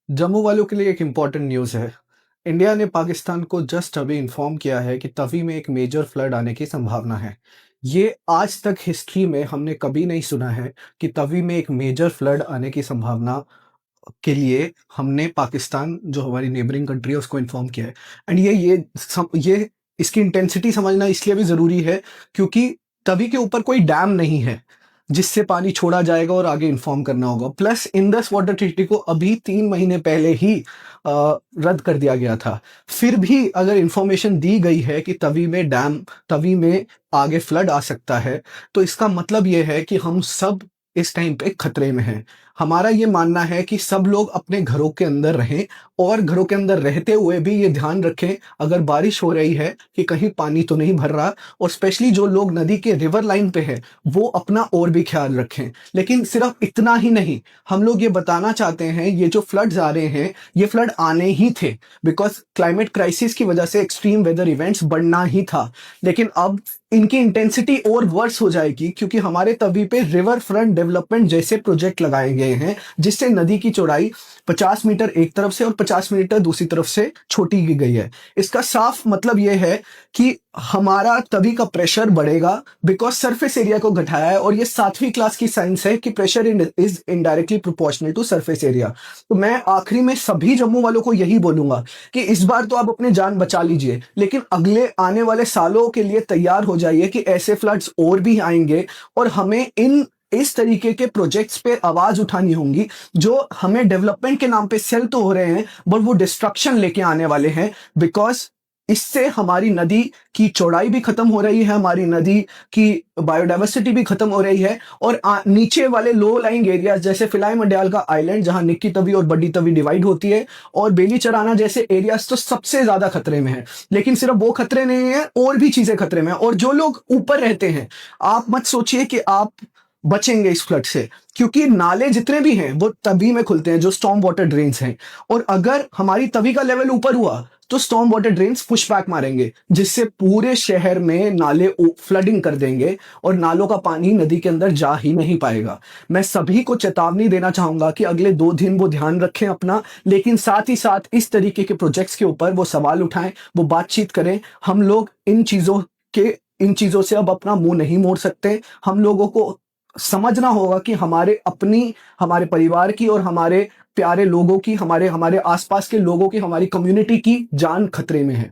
जम्मू वालों के लिए एक इम्पॉर्टेंट न्यूज़ है। इंडिया ने पाकिस्तान को जस्ट अभी इन्फॉर्म किया है कि तवी में एक मेजर फ्लड आने की संभावना है। ये आज तक हिस्ट्री में हमने कभी नहीं सुना है कि तवी में एक मेजर फ्लड आने की संभावना के लिए हमने पाकिस्तान जो हमारी नेबरिंग कंट्री है उसको इन्फॉर्म किया है। एंड ये इसकी इंटेंसिटी समझना इसलिए भी ज़रूरी है क्योंकि तवी के ऊपर कोई डैम नहीं है जिससे पानी छोड़ा जाएगा और आगे इन्फॉर्म करना होगा। प्लस इंडस वाटर ट्रीटी को अभी 3 महीने पहले ही रद्द कर दिया गया था। फिर भी अगर इंफॉर्मेशन दी गई है कि तवी में आगे फ्लड आ सकता है, तो इसका मतलब ये है कि हम सब इस टाइम पे खतरे में हैं। हमारा ये मानना है कि सब लोग अपने घरों के अंदर रहें और घरों के अंदर रहते हुए भी ये ध्यान रखें अगर बारिश हो रही है कि कहीं पानी तो नहीं भर रहा, और स्पेशली जो लोग नदी के रिवर लाइन पे हैं वो अपना और भी ख्याल रखें। लेकिन सिर्फ इतना ही नहीं, हम लोग ये बताना चाहते हैं ये जो फ्लड्स आ रहे हैं ये फ्लड आने ही थे, बिकॉज क्लाइमेट क्राइसिस की वजह से एक्सट्रीम वेदर इवेंट्स बढ़ना ही था। लेकिन अब इनकी इंटेंसिटी और वर्स हो जाएगी क्योंकि हमारे तवी पे रिवर फ्रंट डेवलपमेंट जैसे प्रोजेक्ट लगाए गए हैं जिससे नदी की चौड़ाई 50 मीटर एक तरफ से और 50 मीटर दूसरी तरफ से छोटी की गई है। इसका साफ मतलब यह है कि हमारा तवी का प्रेशर बढ़ेगा बिकॉज सरफेस एरिया को घटाया है, और ये 7वीं क्लास की साइंस है कि pressure is indirectly proportional to surface area. तो मैं आखिरी में सभी जम्मू वालों को यही बोलूंगा कि इस बार तो आप अपनी जान बचा लीजिए, लेकिन अगले आने वाले सालों के लिए तैयार हो जाइए कि ऐसे फ्लड्स और भी आएंगे और हमें इन इस तरीके के प्रोजेक्ट्स पे आवाज उठानी होंगी जो हमें डेवलपमेंट के नाम पे सेल तो हो रहे हैं बट वो डिस्ट्रक्शन लेके आने वाले हैं। बिकॉज इससे हमारी नदी की चौड़ाई भी खत्म हो रही है, हमारी नदी की बायोडाइवर्सिटी भी खत्म हो रही है, और नीचे वाले लो लाइंग एरियाज जैसे फिलाई मंडियाल का आइलैंड जहां निक्की तवी और बड़ी तवी डिवाइड होती है और बेली चराना जैसे एरियाज तो सबसे ज्यादा खतरे में है। लेकिन सिर्फ वो खतरे नहीं है, और भी चीजें खतरे में है। और जो लोग ऊपर रहते हैं, आप मत सोचिए कि आप बचेंगे इस फ्लड से, क्योंकि नाले जितने भी हैं वो तवी में खुलते हैं जो स्टॉर्म वाटर ड्रेन्स हैं, और अगर हमारी तवी का लेवल ऊपर हुआ तो storm water drains push back मारेंगे जिससे पूरे शहर में नाले फ्लडिंग कर देंगे और नालों का पानी नदी के अंदर जा ही नहीं पाएगा। मैं सभी को चेतावनी देना चाहूंगा कि अगले 2 दिन वो ध्यान रखें अपना, लेकिन साथ ही साथ इस तरीके के प्रोजेक्ट्स के ऊपर वो सवाल उठाएं, वो बातचीत करें। हम लोग इन चीजों से अब अपना मुंह नहीं मोड़ सकते। हम लोगों को समझना होगा कि हमारे परिवार की और हमारे प्यारे लोगों की, हमारे हमारे आसपास के लोगों की, हमारी कम्युनिटी की जान खतरे में है।